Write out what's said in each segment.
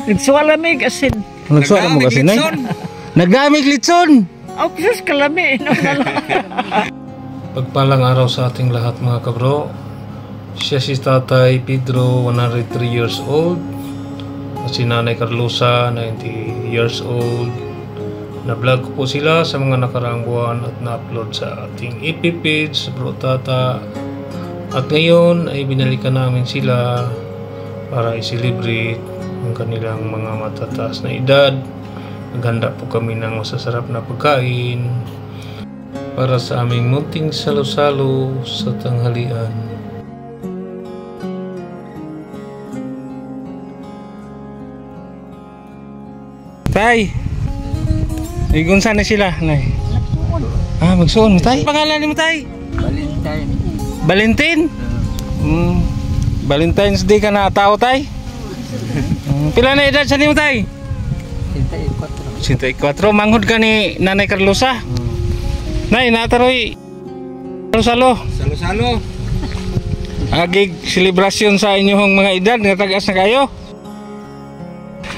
Nagsuwalamig asin. Nagsuwala mo kasi nay. Nagdamig litson. Oh, sus kalami. Pagpalang araw sa ating lahat mga kabro. Siya si Tatay Pedro, 103 years old. At si Nanay Carlosa, 90 years old. Na-vlog ko po sila sa mga nakaraang buwan at na-upload sa ating FB page, Bro Tata. At ngayon ay binalikan namin sila para i-celebrate ang kanilang mga matataas na edad. Naghanda po kami ng masasarap na pagkain para sa aming munting salo-salo sa tanghalian. Tay, igun sana sila, nay. Ah, magsuon mo tay. Pangalan mo tay? Valentine. Valentine? Valentine's Day ka na tao tay? Pila na edad sa nimo tay? 104. Manghod ka ni Nanay Carlosa? Nay, nataroy salo-salo. Salo-salo. Agig selebrasyon sa inyong mga edad nga tagas na kayo.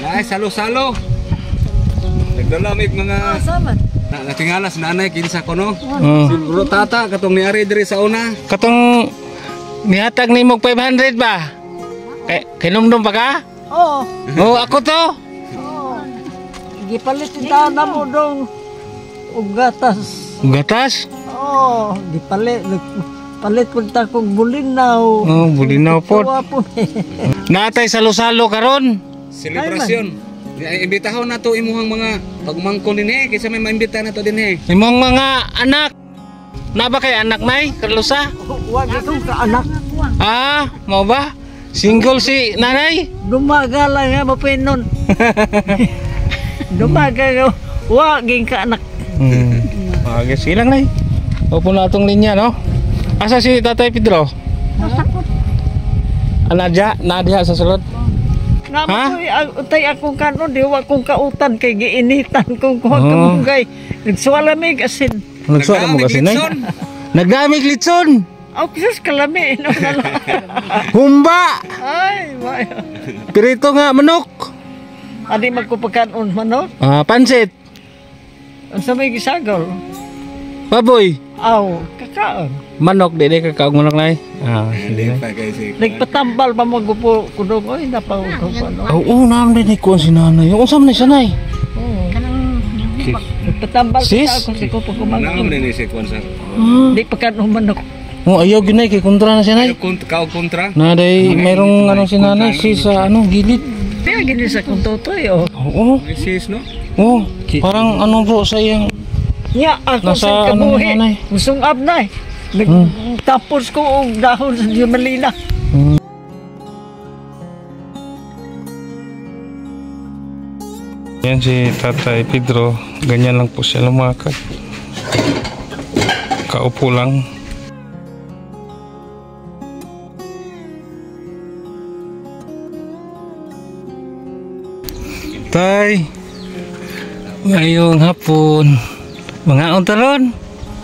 Nay, salo-salo. Nagdalamig mga natingala si nanay kinsa ko no. Si Bro Tata katong niari diri sa una. Katong nihatag nimo 500 ba? Kinumdum pa ka? Oo. Oo, ako to. Oo. Gipalit ita na mo dong ugatas. Gatas? Oo, gipalit. Palit po ta kong bulinaw. Oh, bulinaw po. Natay salo-salo karon. Selebrasyon. Imbitahon na to imuhang mga pagmangkon din kaysa may maimbita na to din Imong mga anak. Na ba kay anak may Carlosa? Wag itong kaanak. Ah, mau ba? Single si nanay? Dumaga lang nga mapinon. Dumaga nga. Wag ging kaanak. Okay, silang nay. Opo na atong linya, no? Asa si Tatay Pedro? Nadia sa sulod. Nga utay akong kanon, di wa kong kautan kay giinitan kong kamugay. Nagsuwalamig asin. Nagsuwala mo kasi nay. Nagdamig litson. Oh, sus kalami. Humba. Ay, why? Pirito nga manok. Adi magkupagkanon manok? Pansit. Ang sa may gisagaw. Baboy. Aw, kakaon. Manok, di kakaon manok nay. Hindi na. Nagpatambal pa magupo kudong. Oy, napauto pa no. Oo, naam din ko si nanay. Yung usam na siya nay. Nagpatambal Sis? pa ako sa kupo kumangkin. Naam din si Kwansa. Di pa kanong manok. Oh, ayaw ginay kay kontra na siya nay. Kau kontra? Naday mayroong ano si nanay si sa gilid. Kaya gini sa kong totoy, oh. Oo. Sis no? Oh, parang bro sa iyang Nya, ako nasa sa kabuhi. nanay. Musungab na eh. Tapos ko og dahon sa Diamalina. Yan si Tatay Pedro, ganyan lang po siya lumakad. Kaupo lang. Tay, ngayong hapon, mga untaron,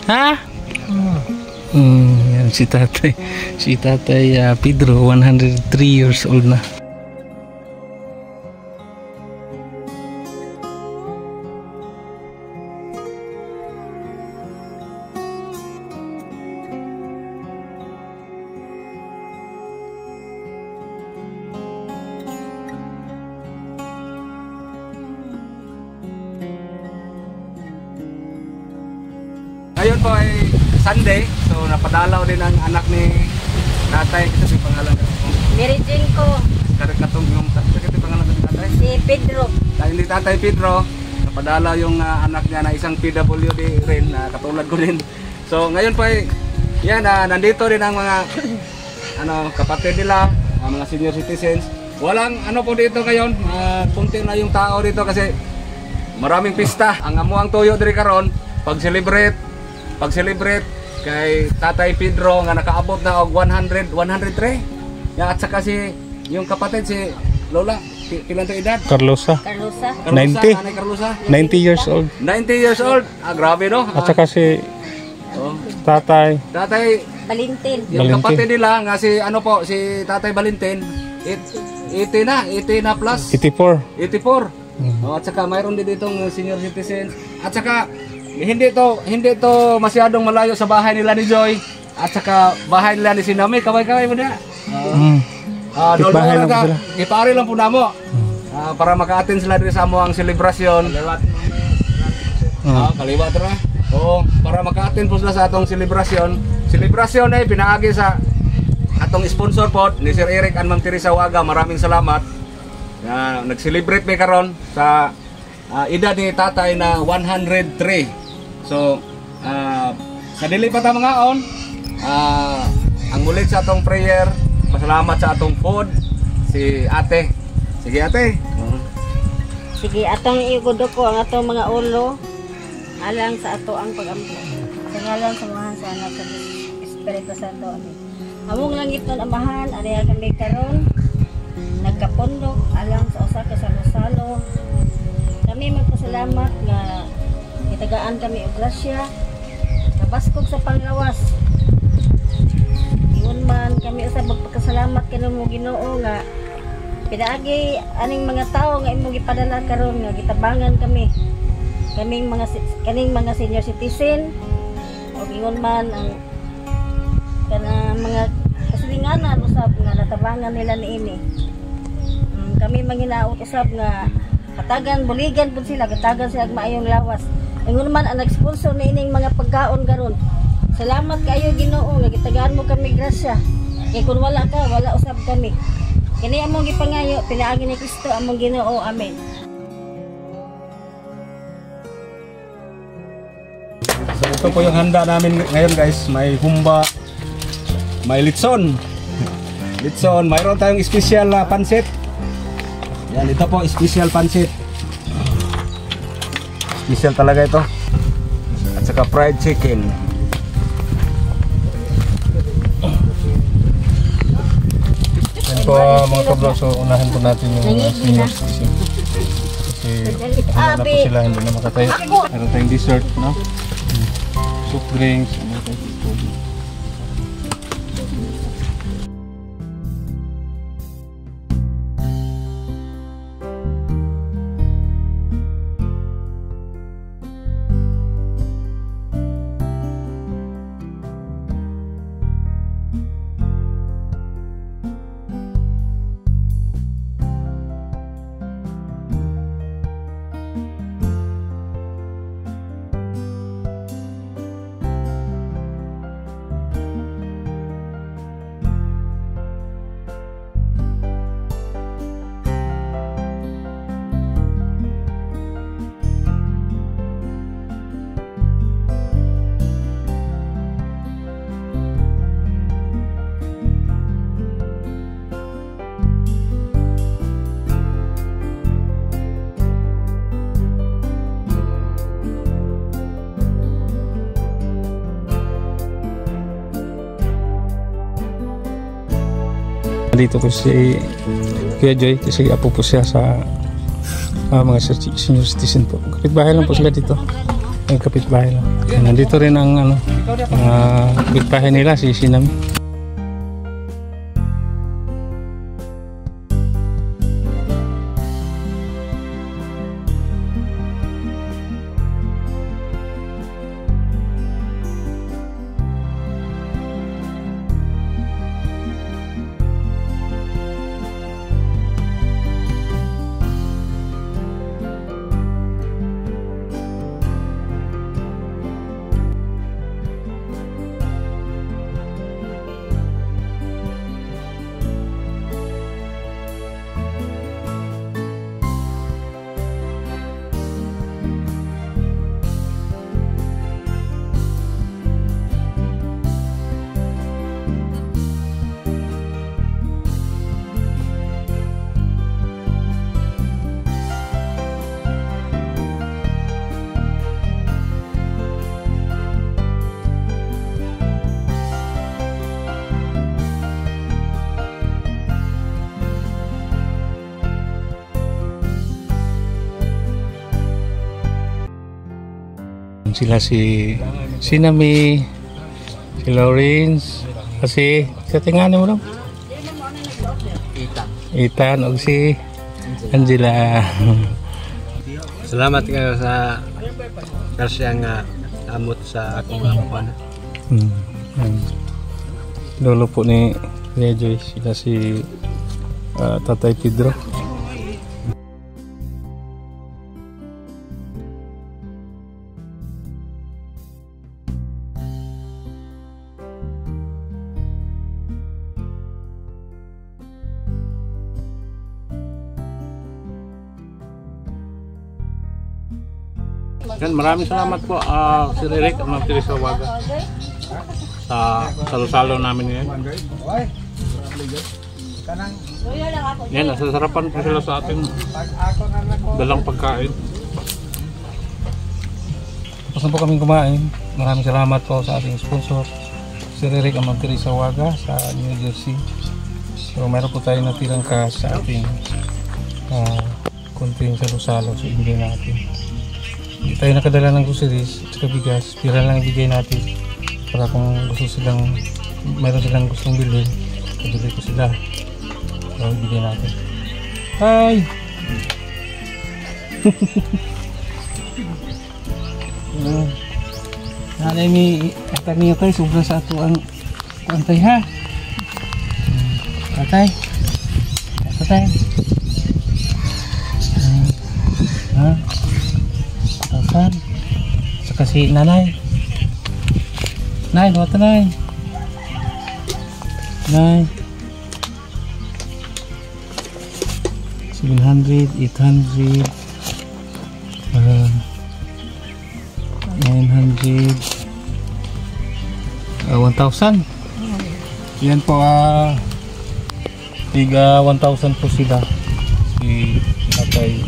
ha? Yan si Tatay Pedro, 103 years old na. Ngayon po ay Sunday, so napadalaw din ang anak ni Tatay. Kasi pangalan ko. Mary Jane ko. Katong yung pangalan ko ni Tatay. Si Pedro. Dahil ni Tatay Pedro, napadalaw yung anak niya na isang PWD rin, katulad ko din. So ngayon po ay, yan, nandito rin ang mga kapatid nila, mga senior citizens. Walang po dito ngayon, kunti na yung tao dito kasi maraming pista. Ang amuang tuyo diri karon, pag-celebrate kay Tatay Pedro nga nakaabot na og 103. Ya, at saka yung kapatid si Lola, pilan to edad? Carlosa. 90. 90 years old. 90 years old. Grabe no. At saka si Tatay Valentin. Yung kapatid nila nga si si Tatay Valentin, 80 na plus. 84. 84. At saka mayroon din ditong senior citizens. At saka hindi to masyadong malayo sa bahay nila ni Joy. At saka bahay nila ni Sinami, kaway-kaway mo na. Bahay lang po sila. Ipari lang po namo. Para maka-attend sila diri sa amo ang selebrasyon. Kaliwat ra. Oo, para maka-attend po sila sa atong selebrasyon. Selebrasyon ay pinaagi sa atong sponsor po ni Sir Eric and Ma'am Teresa Waga. Maraming salamat. Nag-celebrate may karon sa edad ni tatay na 103. So, sa dili pa ta mga on, ang mulit sa atong prayer, pasalamat sa atong food, si ate. Sige ate. Sige, atong igudo ko ang atong mga ulo alang sa ato ang pag-ampo. Sa ngalan sa mga sa anak sa Espiritu Santo. Amen. Among langit nun amahan, aniya kami karon nagkapundok alang sa usa ka salo-salo. Kami magpasalamat nga itagaan kami og grasya kabaskog sa panglawas. Ingon man kami usab magpasalamat kanimo Ginoo nga pinaagi aning mga tao nga imong gipadala karon nga gitabangan kami. Kaning mga senior citizen o ingon man ang kana mga kasilinganan usab nga natabangan nila niini. Kami manghinaot usab nga katagan buligan pud sila, katagan sila maayong lawas. Ingon man ang nag-sponsor niining mga pagkaon karon. Salamat kayo Ginoo nga gitagaan mo kami grasya. Kay kun wala ka, wala usab kami. Kini among gipangayo pinaagi ni Kristo among Ginoo. Amen. So ito po yung handa namin ngayon guys. May humba, may litson. Mayroon tayong special pansit. Yan, ito po special pansit. Special talaga ito. At saka fried chicken. Yan po mga kabro, so unahin po natin yung senior citizen. Kasi ano na po sila, hindi na makatayo. Meron tayong dessert, no? Soup drinks, ano tayong tubig. Dito po si Kuya Joy kasi apo po siya sa mga senior citizen po. Kapitbahay lang po sila dito. Ang kapitbahay lang. Nandito rin ang mga kapitbahay nila si Sinami. Sila si Sinami, si Lawrence, kasi katinganin mo lang. Ethan ug si Angela. Salamat kayo sa kasya nga amot sa akong kapan. Lolo po ni Kuya Joy, sila si Tatay Pedro. Yan, maraming salamat po Sir Eric at Ma'am Teresa Waga sa salo-salo namin ngayon. Yan, nasasarapan po sila sa ating dalang pagkain. Tapos na po kaming kumain. Maraming salamat po sa ating sponsor, Sir Eric at Ma'am Teresa Waga sa New Jersey. So meron po tayong natirang cash sa ating konting salo-salo, so ibigay natin. Hindi tayo nakadala ng groceries at bigas, pira lang ibigay natin para kung gusto silang, mayroon silang gustong bilhin, ibigay ko sila, so ibigay natin. Hi! Nanay may atag niyo tayo, sobra sa ato ang antay ha. Tatay, tatay. Ha? Tasan. Saka si nanay. Nay, bawa ta nay. Nay. 700, 800, 900, 1,000. Yan po tiga 1,000 po sila. Si Tatay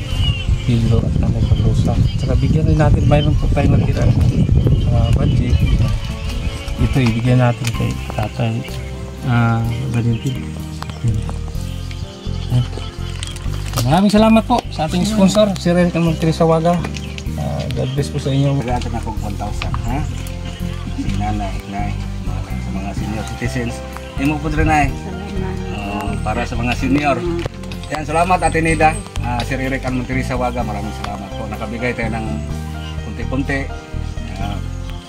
Pedro at Nanay Carlosa. Saka bigyan rin natin, mayroon po tayo natira budget. Ito ibigyan natin kay Tatay Valentin. Maraming salamat po sa ating sponsor, Sir Eric and Ma'am Teresa Waga. God bless po sa inyo. Nagatan akong 1,000, ha? Si nanay, sa mga senior citizens. Imo po rin, nay. Para sa mga senior. Yan, salamat Ate Nida, Sir Eric and Ma'am Teresa Waga. Maraming salamat po. Nakabigay tayo ng kunti-kunti.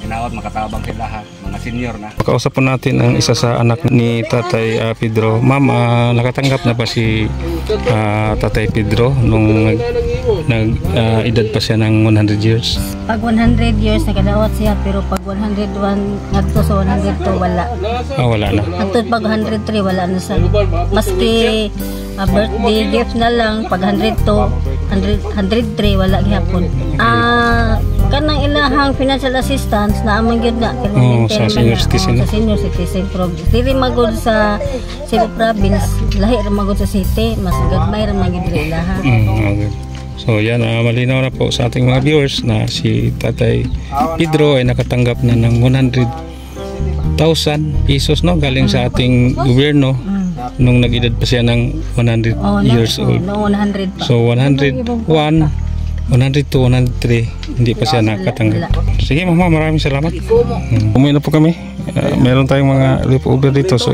Ginaot, makatabang sila lahat, mga senior na. Kausap po natin ang isa sa anak ni Tatay Pedro. Ma'am, nakatanggap na ba si Tatay Pedro nung edad pa siya ng 100 years? Pag 100 years nakadawat siya, pero pag 101 nagto sa 102 wala. Wala na. Nagto pag 103 wala na siya. Maski birthday gift na lang pag 102 103 wala gihapon. Kanang ilahang financial assistance na amang gyud na sa senior citizen. Sa senior citizen program. Dili magod sa Cebu province, lahi ra magod sa city, mas gagmay ra magid ilaha. Okay. So yan, malinaw na po sa ating mga viewers na si Tatay Pedro ay nakatanggap na ng 100,000 pesos, no, galing sa ating gobyerno nung nag-edad pa siya ng 100 years old. No, 100 pa. So 101, 102, 103 hindi pa siya nakatanggap. Sige mama, maraming salamat. Umuwi na po kami. Meron tayong mga leftover dito, so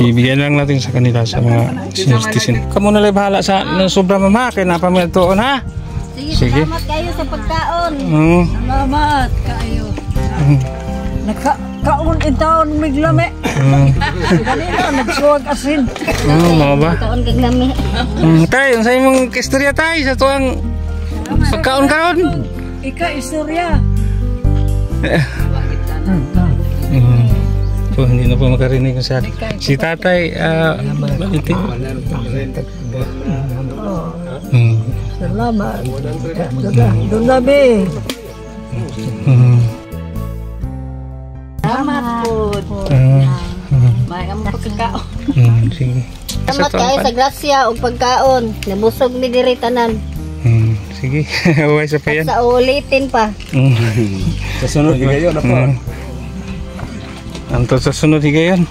ibigyan lang natin sa kanila, sa mga senior citizen. Kamu na lang bahala sa sobra mama, kaya napamiltoon ha. Sige. Salamat kayo sa pagkaon. Salamat kayo. Nagkaon itaon miglame. Kanina nagsuwag asin. Mga ba? Kaon kag lami. Tay, sa imong istorya tay sa tuang pagkaon-kaon. Ika istorya. So hindi na po makarinig sa si Tatay Valentin. Salamat. Doon labi. Salamat po. May ang pagkakaon. Sige. Salamat kayo sa grasya o pagkaon. Nabusog ni diri tanan. Sige. Huwag sa pa yan. Sa ulitin pa. Sa sunod, higayon na po. Anto sa sunod higayon.